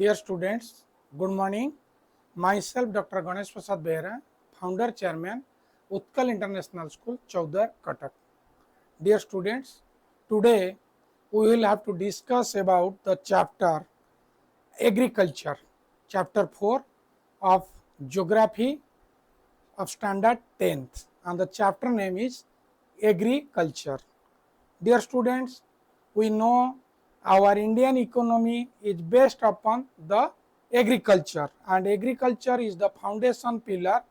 Dear students, good morning. Myself Dr. Ganesh Prasad Behera, Founder Chairman, UTKAL International School, Chaudhar, Cuttack. Dear students, today we will have to discuss about the chapter Agriculture, chapter 4 of Geography of Standard 10th, and the chapter name is Agriculture. Dear students, we know our Indian economy is based upon the agriculture, and agriculture is the foundation pillar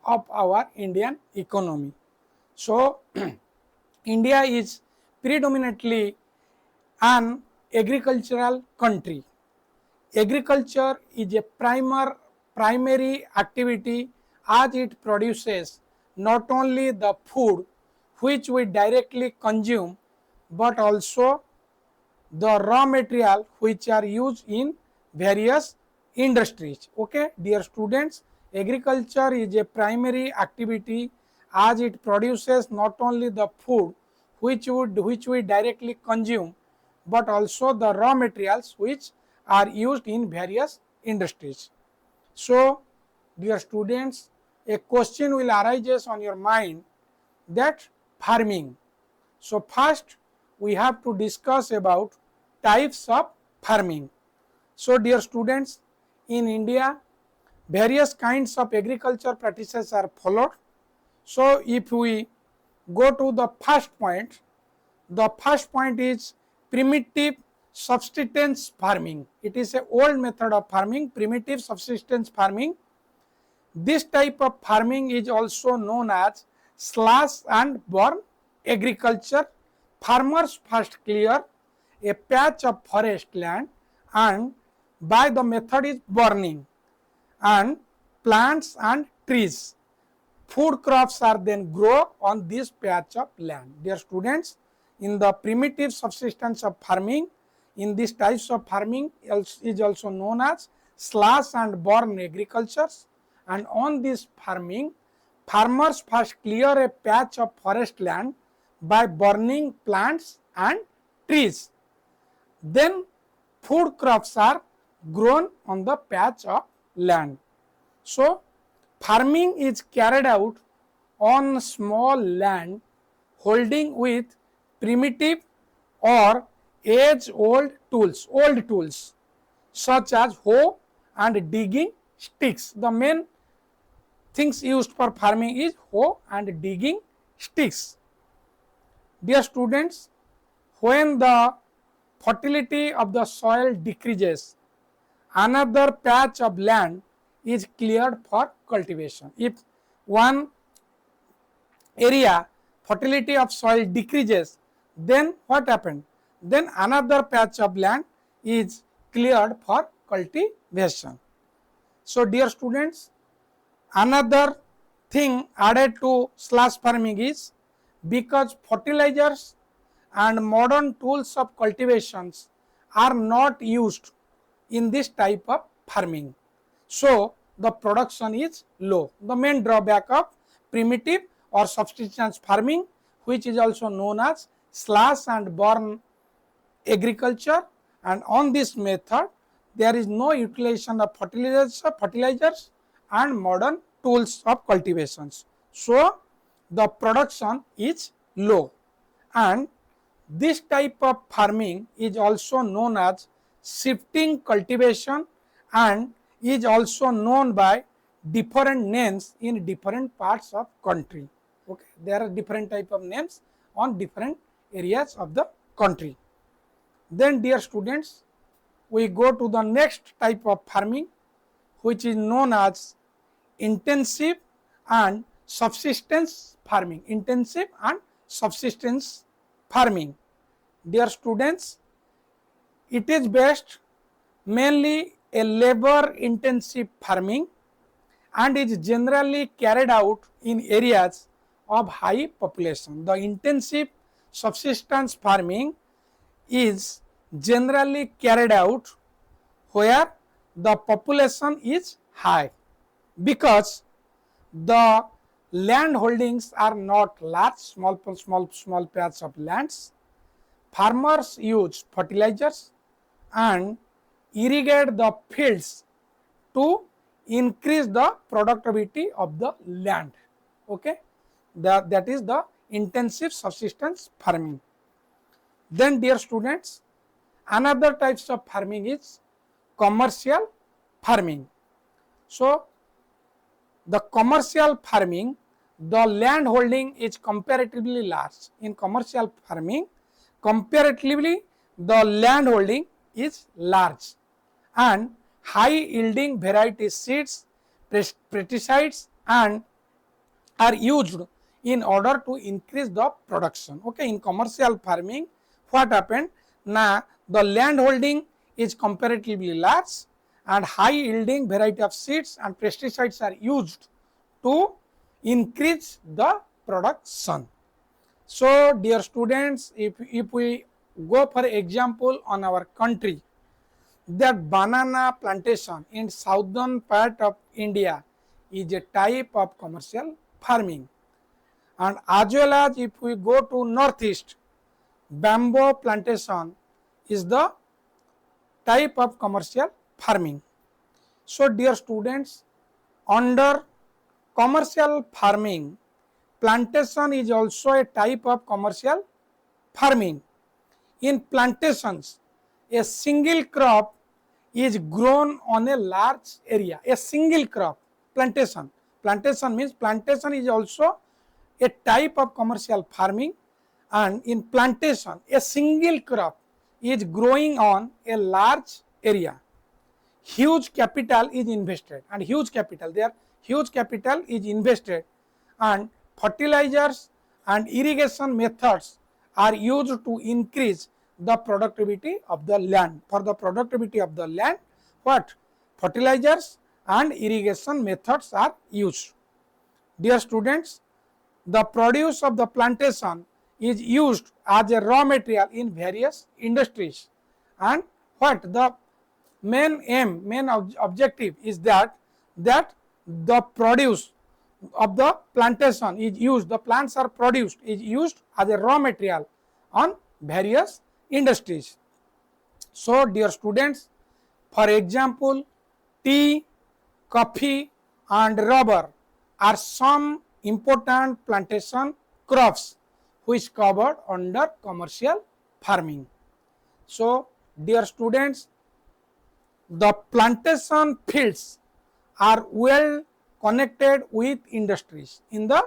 of our Indian economy. So, India is predominantly an agricultural country. Agriculture is a primary activity as it produces not only the food which we directly consume but also the raw material which are used in various industries. Okay, dear students, agriculture is a primary activity as it produces not only the food which we directly consume but also the raw materials which are used in various industries. So, dear students, a question will arise on your mind that farming. So, first we have to discuss about types of farming. So, dear students, in India various kinds of agriculture practices are followed. So, if we go to the first point is primitive subsistence farming. It is an old method of farming, primitive subsistence farming. This type of farming is also known as slash and burn agriculture. Farmers first clear a patch of forest land and by the method is burning and plants and trees. Food crops are then grown on this patch of land. Dear students, in the primitive subsistence of farming, in these types of farming is also known as slash and burn agriculture, and on this farming, farmers first clear a patch of forest land by burning plants and trees. Then food crops are grown on the patch of land. So, farming is carried out on small land holding with primitive or age-old tools such as hoe and digging sticks. The main things used for farming is hoe and digging sticks. Dear students, when the fertility of the soil decreases, another patch of land is cleared for cultivation. If one area fertility of soil decreases, then what happened? Then another patch of land is cleared for cultivation. So, dear students, another thing added to slash farming is because fertilizers and modern tools of cultivations are not used in this type of farming. So, the production is low. The main drawback of primitive or subsistence farming, which is also known as slash and burn agriculture, and on this method there is no utilization of fertilizers and modern tools of cultivations. So, the production is low, and this type of farming is also known as shifting cultivation and is also known by different names in different parts of country. Okay, there are different type of names on different areas of the country. Then, dear students, we go to the next type of farming, which is known as intensive and subsistence farming. Intensive and subsistence farming. Dear students, it is based mainly a labor intensive farming and is generally carried out in areas of high population. The intensive subsistence farming is generally carried out where the population is high because the land holdings are not large, small patch of lands. Farmers use fertilizers and irrigate the fields to increase the productivity of the land. Okay, that is the intensive subsistence farming. Then dear students, another types of farming is commercial farming. So the commercial farming, the land holding is comparatively large. In commercial farming, comparatively the land holding is large and high yielding variety seeds, pesticides and are used in order to increase the production. Okay, in commercial farming, what happened? Now the land holding is comparatively large and high yielding variety of seeds and pesticides are used to increase the production. So dear students, if we go for example on our country, that banana plantation in southern part of India is a type of commercial farming, and as well as if we go to northeast, bamboo plantation is the type of commercial farming. So dear students, under commercial farming, plantation is also a type of commercial farming. In plantations, a single crop is grown on a large area. A single crop, plantation. Plantation means plantation is also a type of commercial farming, and in plantation a single crop is growing on a large area. Huge capital is invested, and huge capital is invested, and fertilizers and irrigation methods are used to increase the productivity of the land. For the productivity of the land, what? Fertilizers and irrigation methods are used. Dear students, the produce of the plantation is used as a raw material in various industries, and what the main objective is that the produce of the plantation is used, the plants are produced, is used as a raw material on various industries. So dear students, for example, tea, coffee and rubber are some important plantation crops which covered under commercial farming. So dear students, the plantation fields are well connected with industries. In the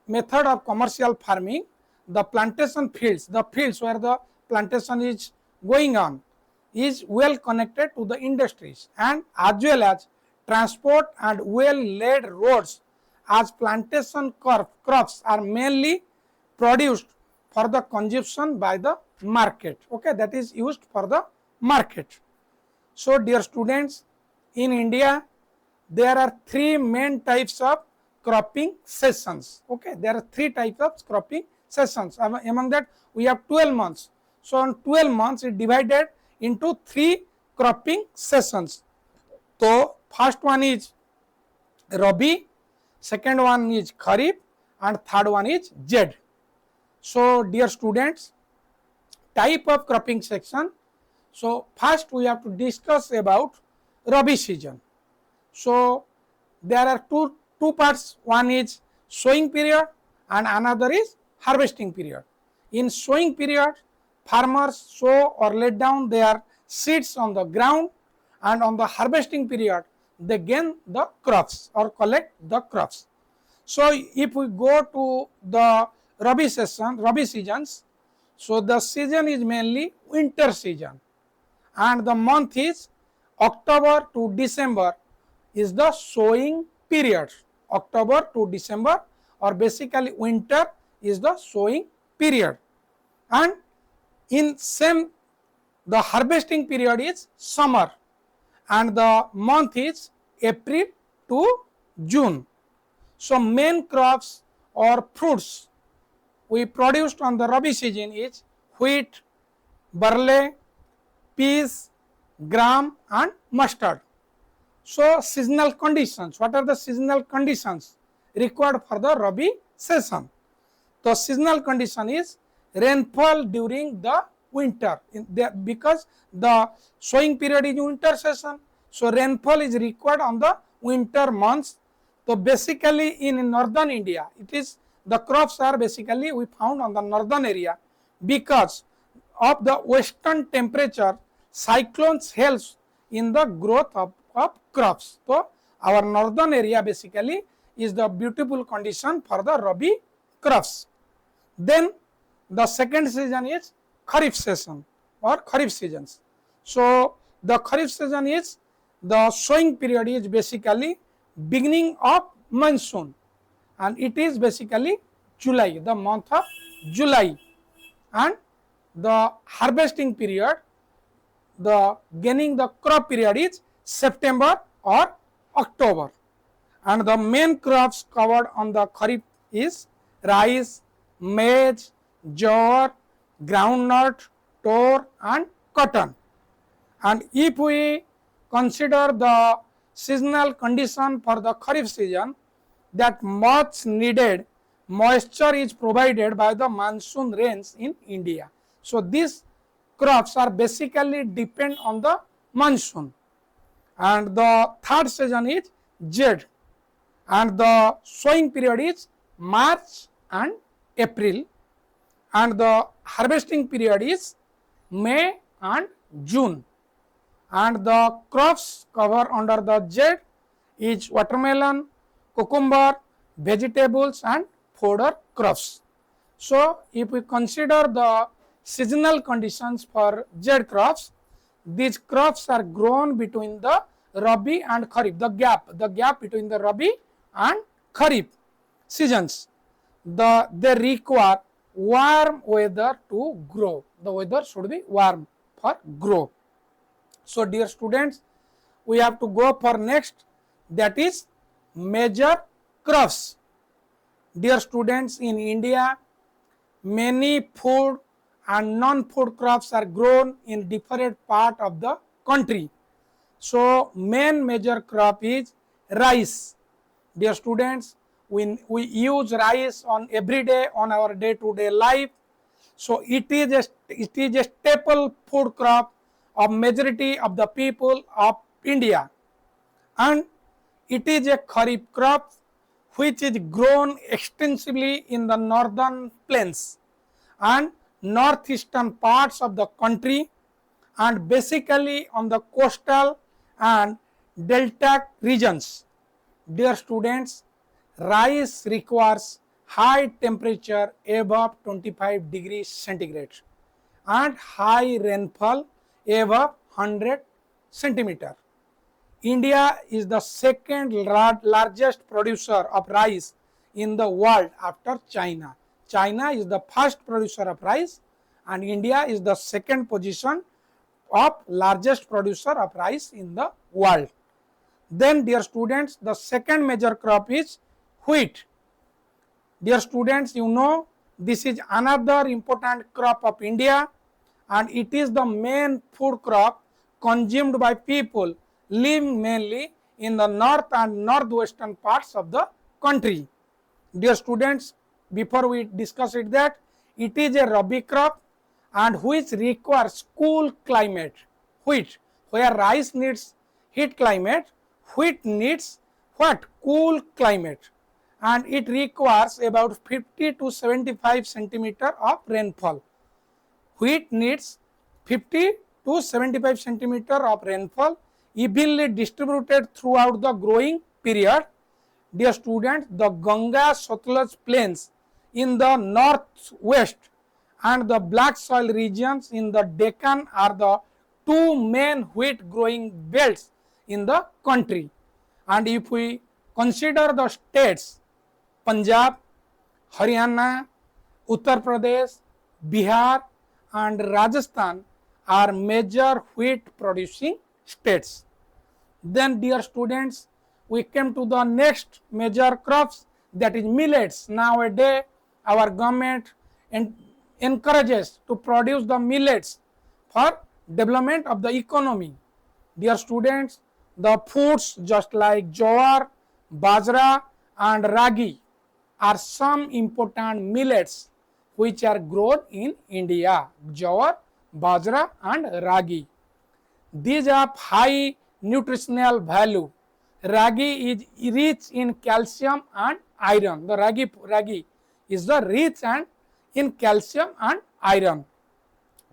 method of commercial farming, the plantation fields, the fields where the plantation is going on, is well connected to the industries, and as well as transport and well laid roads, as plantation crops are mainly produced for the consumption by the market. Okay, that is used for the market. So dear students, in India there are three main types of cropping seasons. Okay, there are three types of cropping seasons. Among that we have 12 months. So on 12 months it divided into three cropping seasons. So first one is Rabi, second one is Kharif and third one is Zaid. So dear students, type of cropping section. So first we have to discuss about Rabi season. So there are two parts. One is sowing period and another is harvesting period. In sowing period, farmers sow or lay down their seeds on the ground, and on the harvesting period they gain the crops or collect the crops. So if we go to the Rabi seasons, so the season is mainly winter season, and the month is October to December is the sowing period. October to December, or basically winter, is the sowing period, and in same the harvesting period is summer, and the month is April to June. So main crops or fruits we produced on the Rabi season is wheat, barley, peas, gram and mustard. So seasonal conditions, what are the seasonal conditions required for the Rabi season? The seasonal condition is rainfall during the winter because the sowing period is winter season. So rainfall is required on the winter months. So basically in northern India, it is the crops are basically we found on the northern area because of the western temperature. Cyclones helps in the growth of crops. So our northern area basically is the beautiful condition for the Rabi crops. Then the second season is Kharif season or Kharif seasons. So the Kharif season is the sowing period is basically beginning of monsoon, and it is basically July, the month of July, and the harvesting period, the gaining the crop period is September or October, and the main crops covered on the Kharif is rice, maize, jowar, groundnut, tor and cotton. And if we consider the seasonal condition for the Kharif season, that much needed moisture is provided by the monsoon rains in India. So these crops are basically depend on the monsoon. And the third season is Jade, and the sowing period is March and April, and the harvesting period is May and June. And the crops cover under the Jade is watermelon, cucumber, vegetables and fodder crops. So if we consider the seasonal conditions for Jade crops, these crops are grown between the Rabi and Kharif, the gap between the Rabi and Kharif seasons. They require warm weather to grow. The weather should be warm for grow. So dear students, we have to go for next, that is major crops. Dear students, in India, many food and non-food crops are grown in different part of the country. So main major crop is rice. Dear students, we use rice on every day on our day-to-day life. So it is a staple food crop of majority of the people of India, and it is a Kharif crop which is grown extensively in the northern plains and northeastern parts of the country, and basically on the coastal and delta regions. Dear students, rice requires high temperature above 25 degrees centigrade and high rainfall above 100 centimeter. India is the second largest producer of rice in the world after China. China is the first producer of rice, and India is the second position of largest producer of rice in the world. Then dear students, the second major crop is wheat. Dear students, you know this is another important crop of India, and it is the main food crop consumed by people living mainly in the north and northwestern parts of the country. Dear students, before we discuss it, that it is a Rabi crop and which requires cool climate. Wheat, where rice needs heat climate, wheat needs what? Cool climate, and it requires about 50 to 75 centimeter of rainfall. Wheat needs 50 to 75 centimeter of rainfall evenly distributed throughout the growing period. Dear students, the Ganga Satluj plains in the northwest and the black soil regions in the Deccan are the two main wheat growing belts in the country. And if we consider the states, Punjab, Haryana, Uttar Pradesh, Bihar and Rajasthan are major wheat producing states. Then dear students, we came to the next major crops, that is millets. Nowadays our government encourages to produce the millets for development of the economy. Dear students, the foods just like jowar, bajra and ragi are some important millets which are grown in India. Jowar, bajra and ragi. These have high nutritional value. Ragi is rich in calcium and iron. The ragi is the rich and in calcium and iron.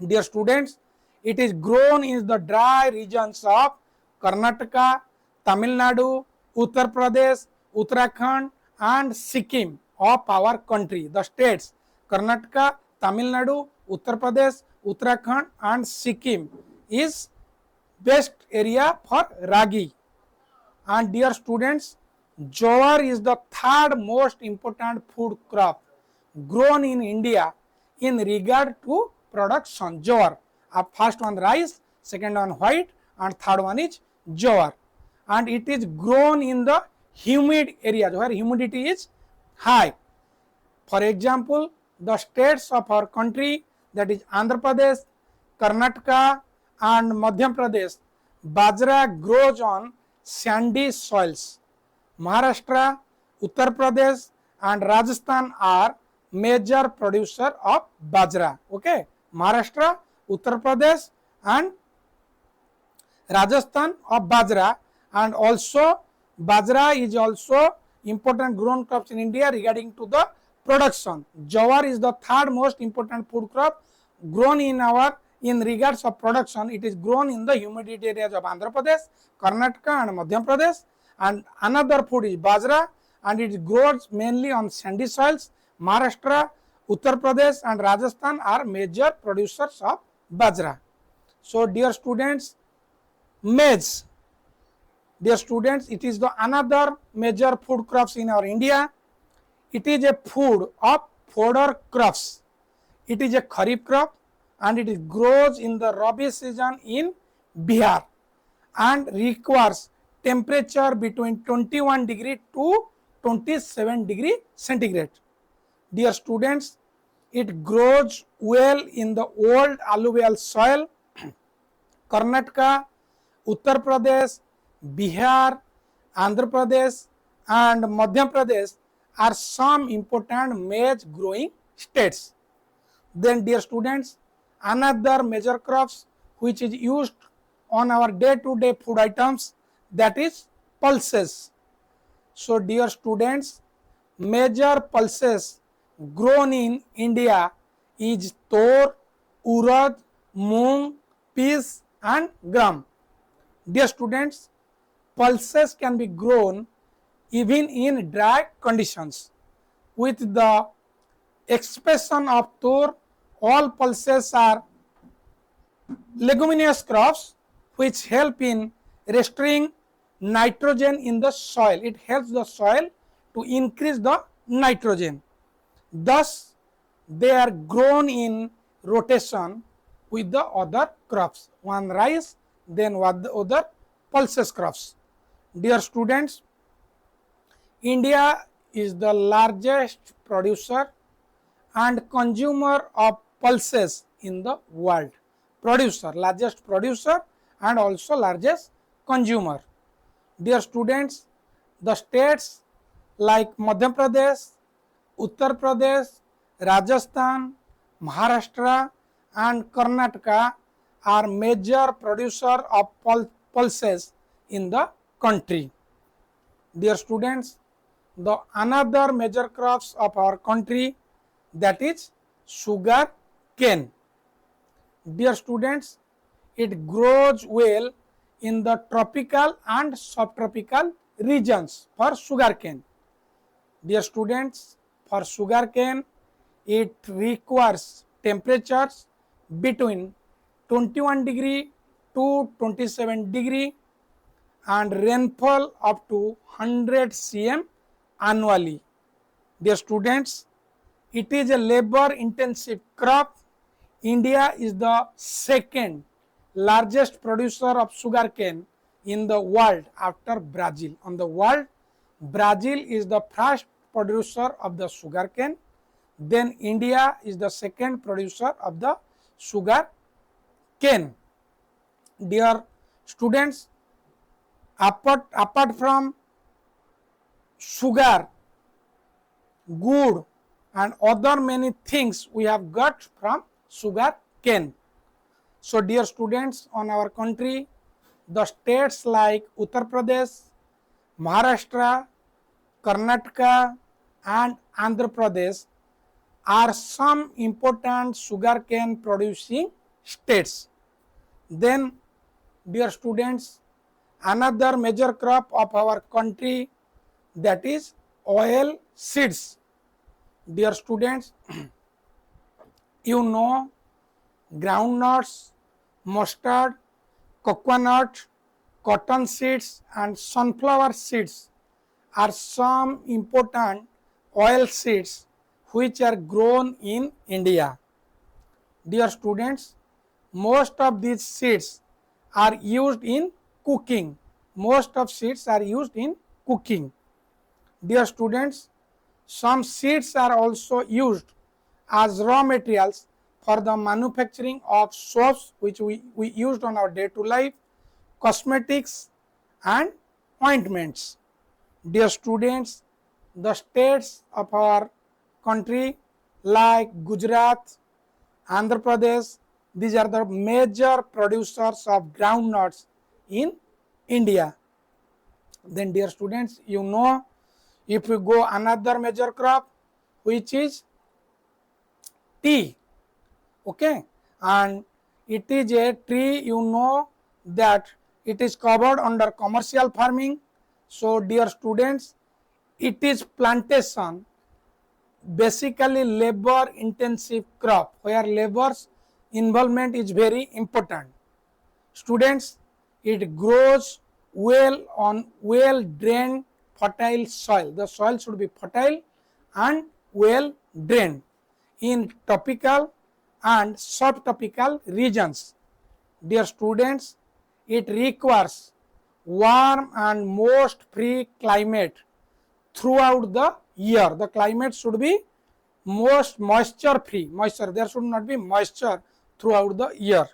Dear students, it is grown in the dry regions of Karnataka, Tamil Nadu, Uttar Pradesh, Uttarakhand and Sikkim of our country. The states Karnataka, Tamil Nadu, Uttar Pradesh, Uttarakhand and Sikkim is best area for ragi. And dear students, jowar is the third most important food crop grown in India in regard to production. Jowar, first one rice, second one white and third one is jowar, and it is grown in the humid areas where humidity is high. For example, the states of our country, that is Andhra Pradesh, Karnataka and Madhya Pradesh, bajra grows on sandy soils. Maharashtra, Uttar Pradesh and Rajasthan are major producer of bajra. Okay, Maharashtra, Uttar Pradesh and Rajasthan of bajra, and also bajra is also important grown crops in India regarding to the production. Jowar is the third most important food crop grown in regards of production. It is grown in the humidity areas of Andhra Pradesh, Karnataka and Madhya Pradesh, and another food is bajra, and it grows mainly on sandy soils. Maharashtra, Uttar Pradesh and Rajasthan are major producers of bajra. So dear students, maize. Dear students, it is the another major food crops in our India. It is a food of fodder crops. It is a kharif crop and it grows in the rabi season in Bihar and requires temperature between 21 degree to 27 degree centigrade. Dear students, it grows well in the old alluvial soil. Karnataka, Uttar Pradesh, Bihar, Andhra Pradesh and Madhya Pradesh are some important maize growing states. Then dear students, another major crops which is used on our day-to-day food items, that is pulses. So dear students, major pulses grown in India is tor, urad, moong, peas and gram. Dear students, pulses can be grown even in dry conditions. With the exception of tor, all pulses are leguminous crops which help in restoring nitrogen in the soil. It helps the soil to increase the nitrogen. Thus, they are grown in rotation with the other crops. One rice, then other pulses crops. Dear students, India is the largest producer and consumer of pulses in the world. Largest producer and also largest consumer. Dear students, the states like Madhya Pradesh, Uttar Pradesh, Rajasthan, Maharashtra and Karnataka are major producer of pulses in the country. Dear students, the another major crops of our country, that is sugar cane. Dear students, it grows well in the tropical and subtropical regions for sugar cane. Dear students, for sugar cane, it requires temperatures between 21 degree to 27 degree and rainfall up to 100 cm annually. Dear students, it is a labor intensive crop. India is the second largest producer of sugarcane in the world after Brazil. On the world, Brazil is the first producer of the sugarcane. Then India is the second producer of the sugar cane. Dear students, apart from sugar, good and other many things we have got from sugar cane. So dear students, on our country, the states like Uttar Pradesh, Maharashtra, Karnataka and Andhra Pradesh are some important sugarcane producing states. Then dear students, another major crop of our country, that is oil seeds. Dear students, you know groundnuts, mustard, coconut, cotton seeds and sunflower seeds are some important oil seeds which are grown in India. Dear students, most of these seeds are used in cooking. Most of seeds are used in cooking. Dear students, some seeds are also used as raw materials for the manufacturing of soaps which we used on our day-to-day life, cosmetics and ointments. Dear students, the states of our country like Gujarat, Andhra Pradesh, these are the major producers of groundnuts in India. Then dear students, you know, if we go another major crop which is tea, okay, and it is a tree, you know that it is covered under commercial farming. So dear students, it is plantation, basically labor intensive crop where labor's involvement is very important. Students, it grows well on well drained fertile soil. The soil should be fertile and well drained in tropical and subtropical regions. Dear students, it requires warm and most free climate throughout the year. The climate should be most moisture free. There should not be moisture throughout the year.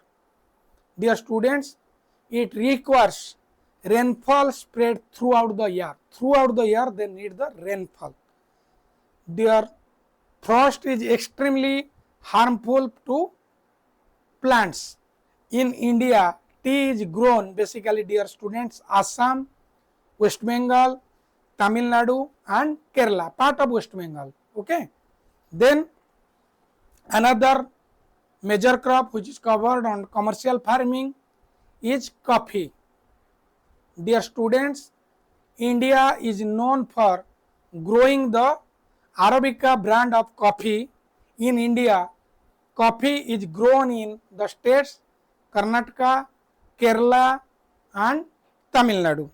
Dear students, it requires rainfall spread throughout the year. Throughout the year they need the rainfall. Dear, frost is extremely harmful to plants. In India, tea is grown basically, dear students, Assam, West Bengal, Tamil Nadu and Kerala, part of West Bengal. Okay. Then another major crop which is covered on commercial farming is coffee. Dear students, India is known for growing the Arabica brand of coffee. In India, coffee is grown in the states Karnataka, Kerala and Tamil Nadu.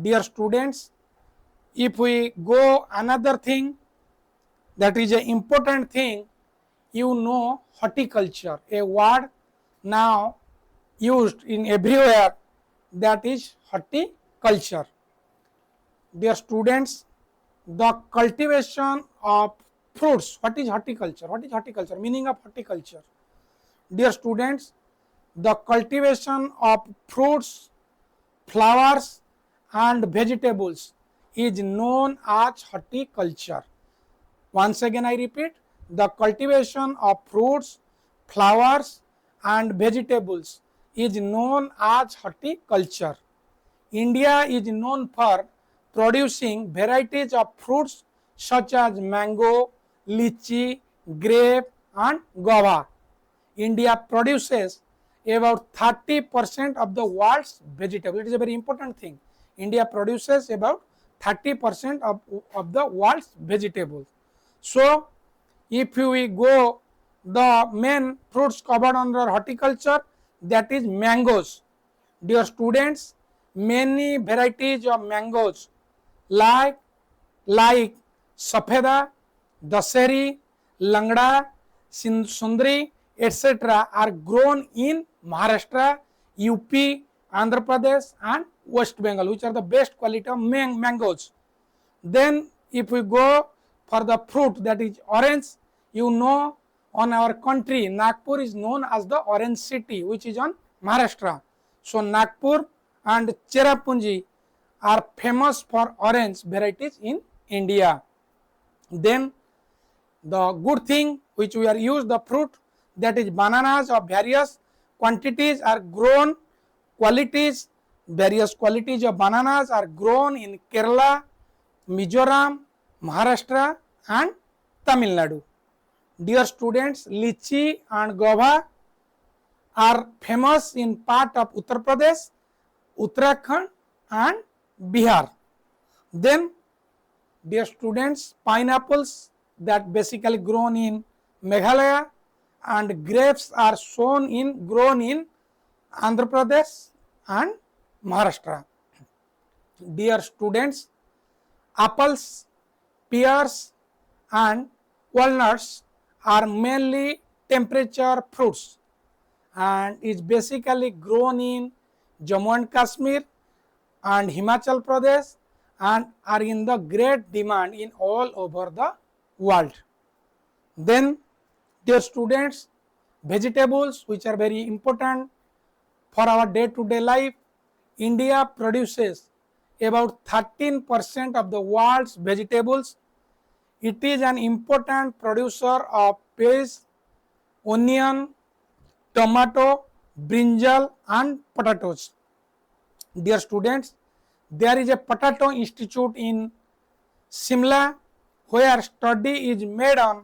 Dear students, if we go another thing, that is an important thing, you know horticulture, a word now used in everywhere, that is horticulture. Dear students, the cultivation of fruits. What is horticulture? What is horticulture? Meaning of horticulture. Dear students, the cultivation of fruits, flowers and vegetables is known as horticulture. Once again I repeat, the cultivation of fruits, flowers and vegetables is known as horticulture. India is known for producing varieties of fruits such as mango, lychee, grape and guava. India produces about 30% of the world's vegetables. It is a very important thing. India produces about 30% of the world's vegetables. So if we go the main fruits covered under horticulture, that is mangoes. Dear students, many varieties of mangoes like Safeda, Daseri, Langda, Sundri, etc. are grown in Maharashtra, UP, Andhra Pradesh and West Bengal, which are the best quality of mangoes. Then if we go for the fruit, that is orange, you know on our country Nagpur is known as the orange city, which is on Maharashtra. So Nagpur and Cherrapunji are famous for orange varieties in India. Then the good thing which we are used the fruit, that is bananas of various quantities are grown, qualities, various qualities of bananas are grown in Kerala, Mizoram, Maharashtra and Tamil Nadu. Dear students, lychee and guava are famous in part of Uttar Pradesh, Uttarakhand and Bihar. Then, dear students, pineapples that basically grown in Meghalaya and grapes are grown in Andhra Pradesh and Maharashtra. Dear students, apples, pears and walnuts are mainly temperature fruits and is basically grown in Jammu and Kashmir and Himachal Pradesh and are in the great demand in all over the world. Then, dear students, vegetables which are very important for our day-to-day life, India produces about 13% of the world's vegetables. It is an important producer of peas, onion, tomato, brinjal and potatoes. Dear students, there is a potato institute in Simla where study is made on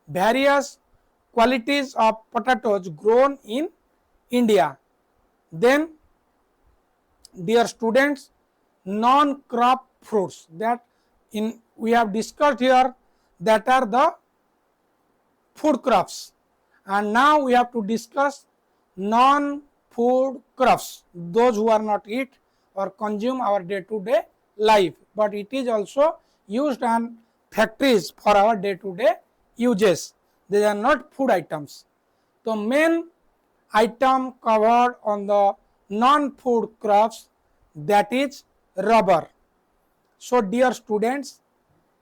various qualities of potatoes grown in India. Then, dear students, non-crop fruits that we have discussed here, that are the food crops, and now we have to discuss non-food crops, those who are not eat or consume our day-to-day life, but it is also used on factories for our day-to-day uses. They are not food items. The main item covered on the non-food crops, that is rubber. So dear students,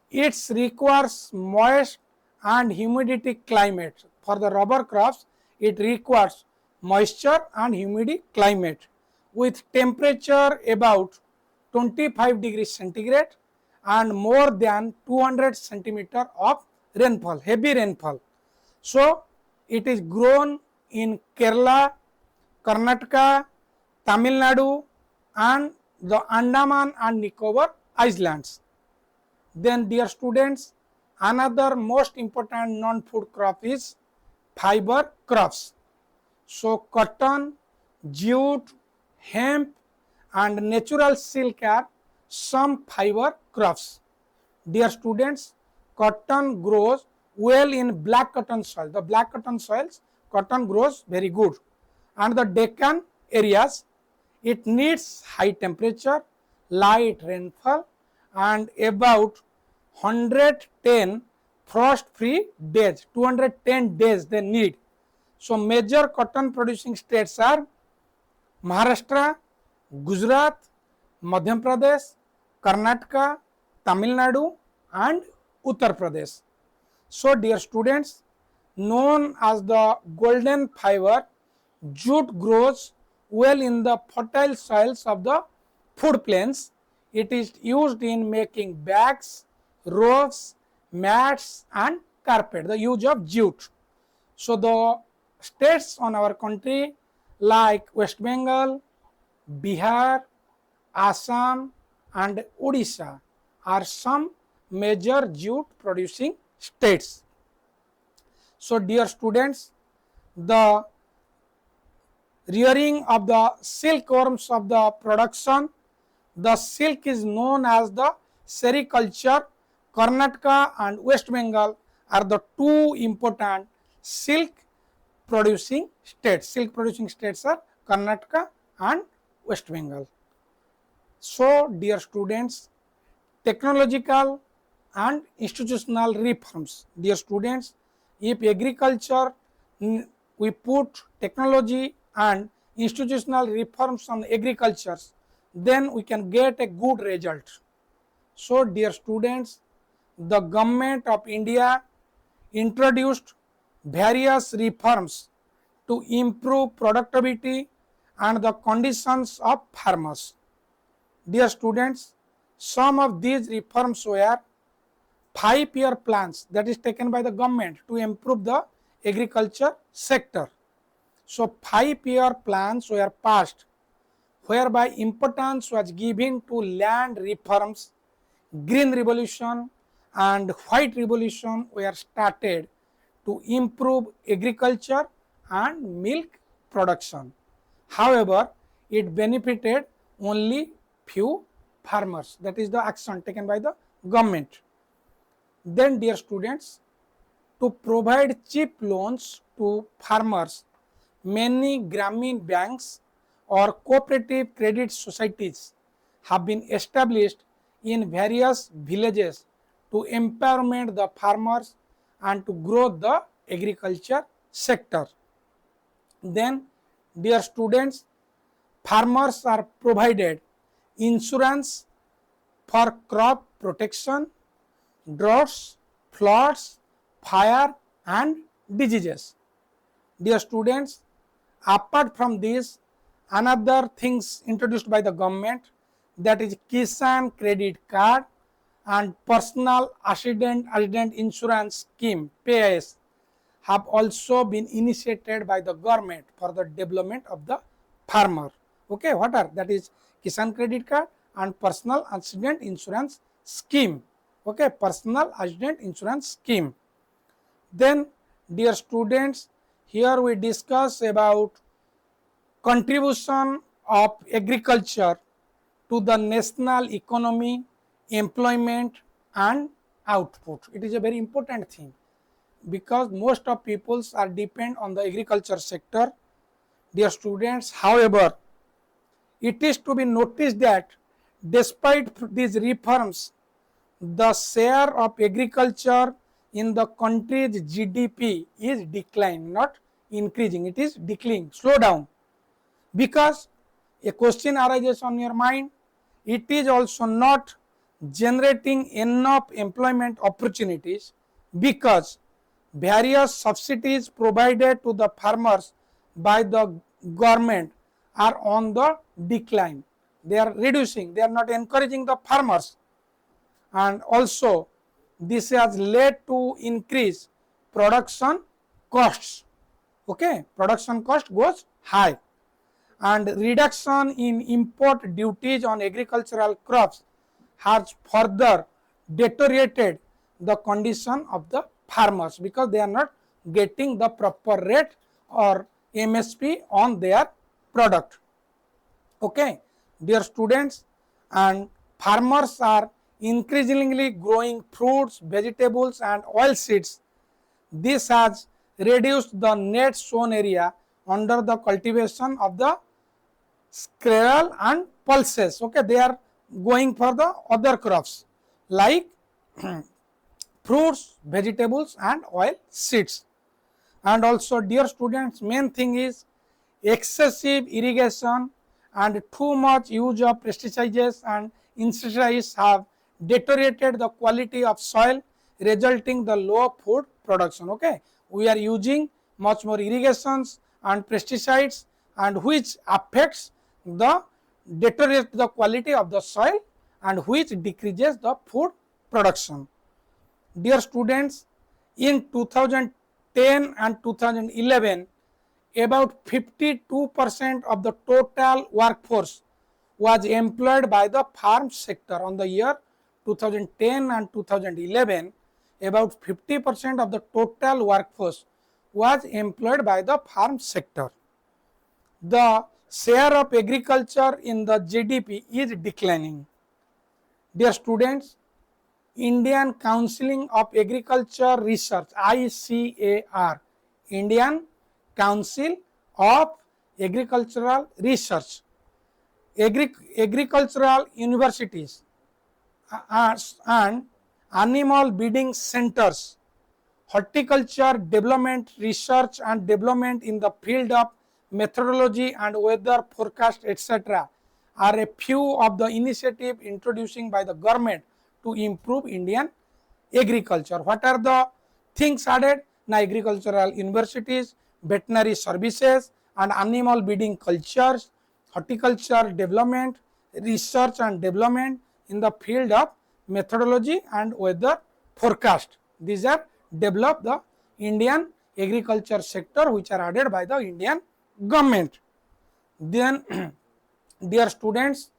it requires moist and humidity climate. For the rubber crops, it requires moisture and humidity climate with temperature about 25 degrees centigrade and more than 200 centimeter of rainfall, heavy rainfall. So it is grown in Kerala, Karnataka, Tamil Nadu and the Andaman and Nicobar Islands. Then dear students, another most important non-food crop is fiber crops. So cotton, jute, hemp and natural silk are some fiber crops. Dear students, cotton grows well in black cotton soil. The black cotton soils, cotton grows very good. And the Deccan areas, it needs high temperature, light rainfall and about 110 frost free days, 210 days they need. So major cotton producing states are Maharashtra, Gujarat, Madhya Pradesh, Karnataka, Tamil Nadu and Uttar Pradesh. So dear students, known as the golden fiber, jute grows well in the fertile soils of the food plains. It is used in making bags, ropes, mats and carpet, the use of jute. So the states on our country like West Bengal, Bihar, Assam and Odisha are some major jute producing states. So dear students, the rearing of the silkworms of the production, the silk is known as the sericulture. Karnataka and West Bengal are the two important silk producing states. Silk producing states are Karnataka and West Bengal. So dear students, technological and institutional reforms. Dear students, if agriculture, we put technology and institutional reforms on agriculture, then we can get a good result. So dear students, the government of India introduced various reforms to improve productivity and the conditions of farmers. Dear students, some of these reforms were 5-year plans that is taken by the government to improve the agriculture sector. So 5-year plans were passed whereby importance was given to land reforms, green revolution and white revolution were started to improve agriculture and milk production. However, it benefited only few farmers. That is the action taken by the government. Then dear students, to provide cheap loans to farmers, many Gramin banks or cooperative credit societies have been established in various villages to empowerment the farmers and to grow the agriculture sector. Then dear students, farmers are provided insurance for crop protection, droughts, floods, fire and diseases. Dear students, apart from this, another things introduced by the government, that is Kisan Credit Card and Personal Accident Insurance Scheme (PAS) have also been initiated by the government for the development of the farmer. Okay, what are that is Kisan Credit Card and Personal Accident Insurance Scheme. Okay, Personal Accident Insurance Scheme. Then dear students, here we discuss about contribution of agriculture to the national economy, employment and output. It is a very important thing because most of peoples are depend on the agriculture sector. Dear students, however, it is to be noticed that despite these reforms, the share of agriculture in the country's GDP is declining, not increasing. It is declining, slow down. Because a question arises on your mind, it is also not generating enough employment opportunities because various subsidies provided to the farmers by the government are on the decline. They are reducing, they are not encouraging the farmers, and also this has led to increase production costs. Okay, production cost goes high, and reduction in import duties on agricultural crops has further deteriorated the condition of the farmers because they are not getting the proper rate or MSP on their product. Okay, dear students, and farmers are increasingly growing fruits, vegetables and oilseeds. This has reduced the net sown area under the cultivation of the squirrel and pulses. Okay, they are going for the other crops like fruits, vegetables and oil seeds. And also dear students, main thing is excessive irrigation and too much use of pesticides and insecticides have deteriorated the quality of soil, resulting the low food production. Okay, we are using much more irrigations and pesticides, and which affects the deteriorate the quality of the soil and which decreases the food production. Dear students, in 2010 and 2011, about 52% of the total workforce was employed by the farm sector. On the year 2010 and 2011, about 50% of the total workforce was employed by the farm sector. The share of agriculture in the GDP is declining. Dear students, Indian Council of Agriculture Research (ICAR), Indian Council of Agricultural Research, agricultural universities and animal breeding centers, horticulture development, research and development in the field of methodology and weather forecast, etc., are a few of the initiatives introducing by the government to improve Indian agriculture. What are the things added? Now, agricultural universities, veterinary services and animal breeding cultures, horticulture development, research and development in the field of methodology and weather forecast. These are developed the Indian agriculture sector, which are added by the Indian government. Then dear students,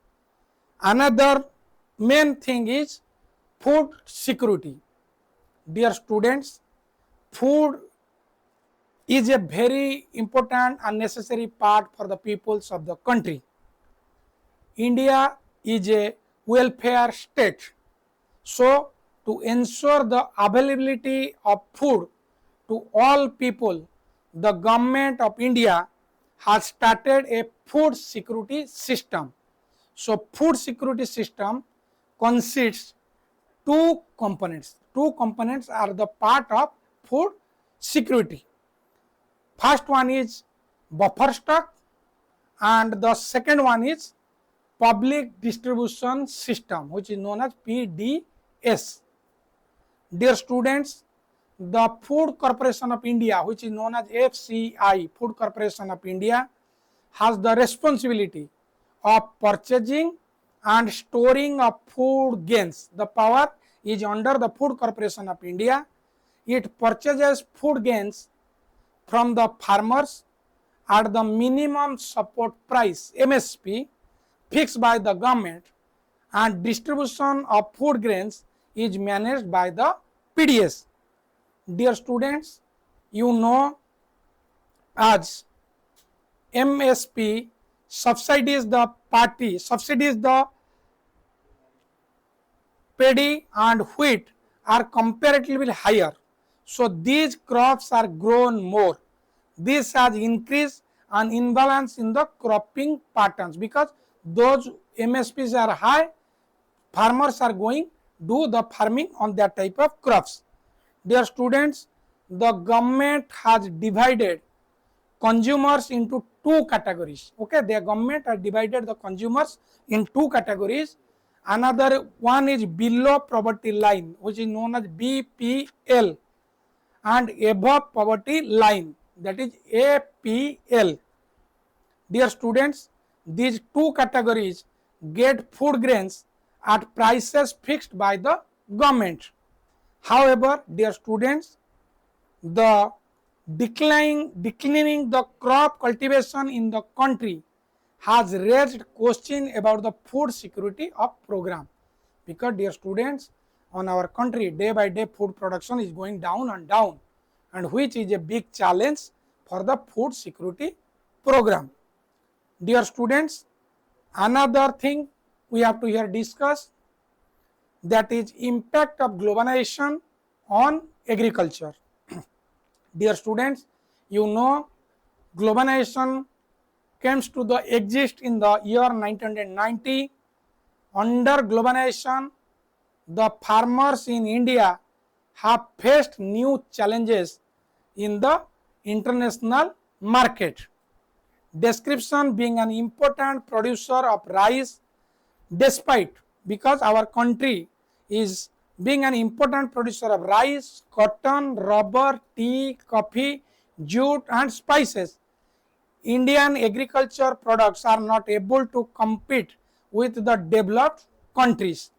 another main thing is food security. Dear students, food is a very important and necessary part for the peoples of the country. India is a welfare state. So, to ensure the availability of food to all people, the government of India has started a food security system. So, food security system consists two components. Two components are the part of food security. First one is buffer stock and the second one is public distribution system, which is known as PDS. Dear students, the Food Corporation of India, which is known as FCI, Food Corporation of India, has the responsibility of purchasing and storing of food grains. The power is under the Food Corporation of India. It purchases food grains from the farmers at the minimum support price MSP fixed by the government, and distribution of food grains is managed by the PDS. Dear students, you know as MSP subsidies the paddy and wheat are comparatively higher. So these crops are grown more. This has increased an imbalance in the cropping patterns because those MSPs are high, farmers are going do the farming on that type of crops. Dear students, the government has divided consumers into two categories. Okay, the government has divided the consumers in two categories. Another one is below poverty line, which is known as BPL, and above poverty line, that is APL. Dear students, these two categories get food grains at prices fixed by the government. However, dear students, the declining the crop cultivation in the country has raised question about the food security of program, because dear students, on our country day by day food production is going down and down, and which is a big challenge for the food security program. Dear students, another thing we have to here discuss, that is impact of globalization on agriculture. Dear students, you know globalization comes to the exist in the year 1990. Under globalization, the farmers in India have faced new challenges in the international market. Description being an important producer of rice, despite, because our country is being an important producer of rice, cotton, rubber, tea, coffee, jute and spices, Indian agriculture products are not able to compete with the developed countries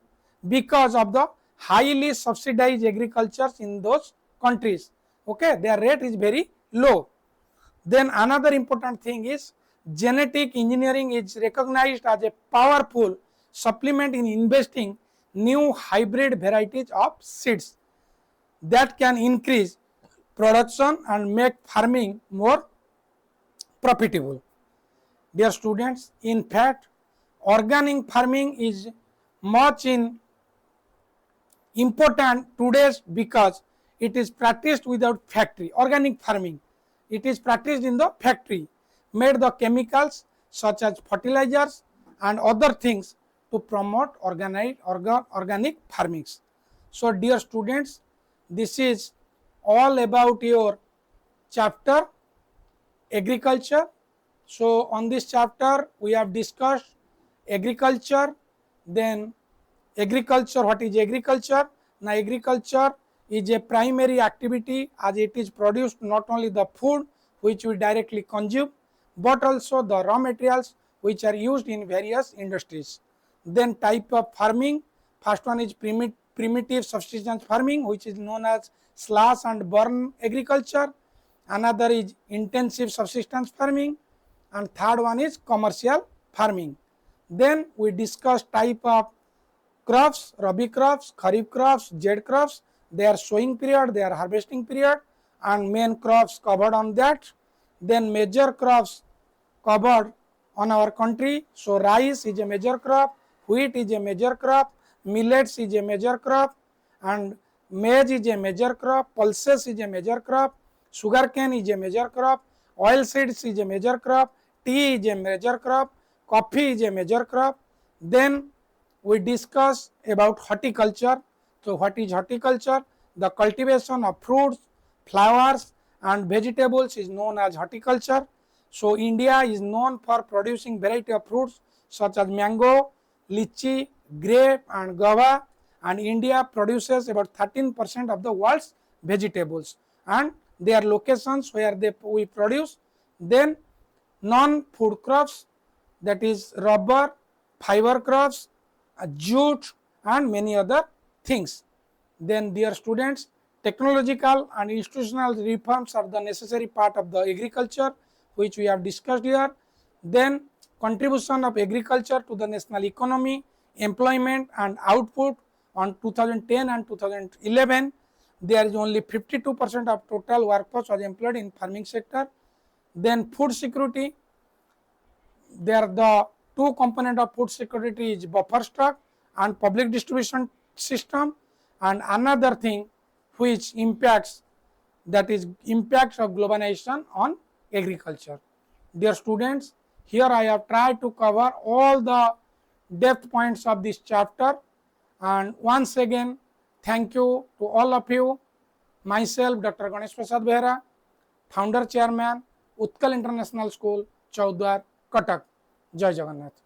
because of the highly subsidized agriculture in those countries. Okay, their rate is very low. Then another important thing is genetic engineering is recognized as a powerful supplement in investing new hybrid varieties of seeds that can increase production and make farming more profitable. Dear students, in fact, organic farming is much important today because it is practiced without factory. Organic farming, it is practiced in the factory, made the chemicals such as fertilizers and other things to promote organic farming. So dear students, this is all about your chapter agriculture. So on this chapter we have discussed agriculture, then agriculture, what is agriculture? Now agriculture is a primary activity as it is produced not only the food which we directly consume, but also the raw materials which are used in various industries. Then type of farming, first one is primitive subsistence farming, which is known as slash and burn agriculture. Another is intensive subsistence farming, and third one is commercial farming. Then we discuss type of crops, rabi crops, kharif crops, jet crops, their sowing period, their harvesting period, and main crops covered on that. Then major crops covered on our country. So rice is a major crop, wheat is a major crop, millets is a major crop, and maize is a major crop, pulses is a major crop, sugarcane is a major crop, oil seeds is a major crop, tea is a major crop, coffee is a major crop. Then we discuss about horticulture. So what is horticulture? The cultivation of fruits, flowers and vegetables is known as horticulture. So India is known for producing variety of fruits such as mango, lychee, grape and guava, and India produces about 13% of the world's vegetables, and their locations where we produce. Then non-food crops, that is rubber, fiber crops, jute and many other things. Then dear students, technological and institutional reforms are the necessary part of the agriculture which we have discussed here. Then contribution of agriculture to the national economy, employment and output on 2010 and 2011, there is only 52% of total workforce was employed in farming sector. Then food security, there the two component of food security is buffer stock and public distribution system, and another thing which impacts, that is impacts of globalization on agriculture. Dear students, here I have tried to cover all the depth points of this chapter, and once again thank you to all of you. Myself Dr. Ganesh Prasad Behera, founder chairman, Utkal International School, Chaudhar, Cuttack. Jai Jagannath.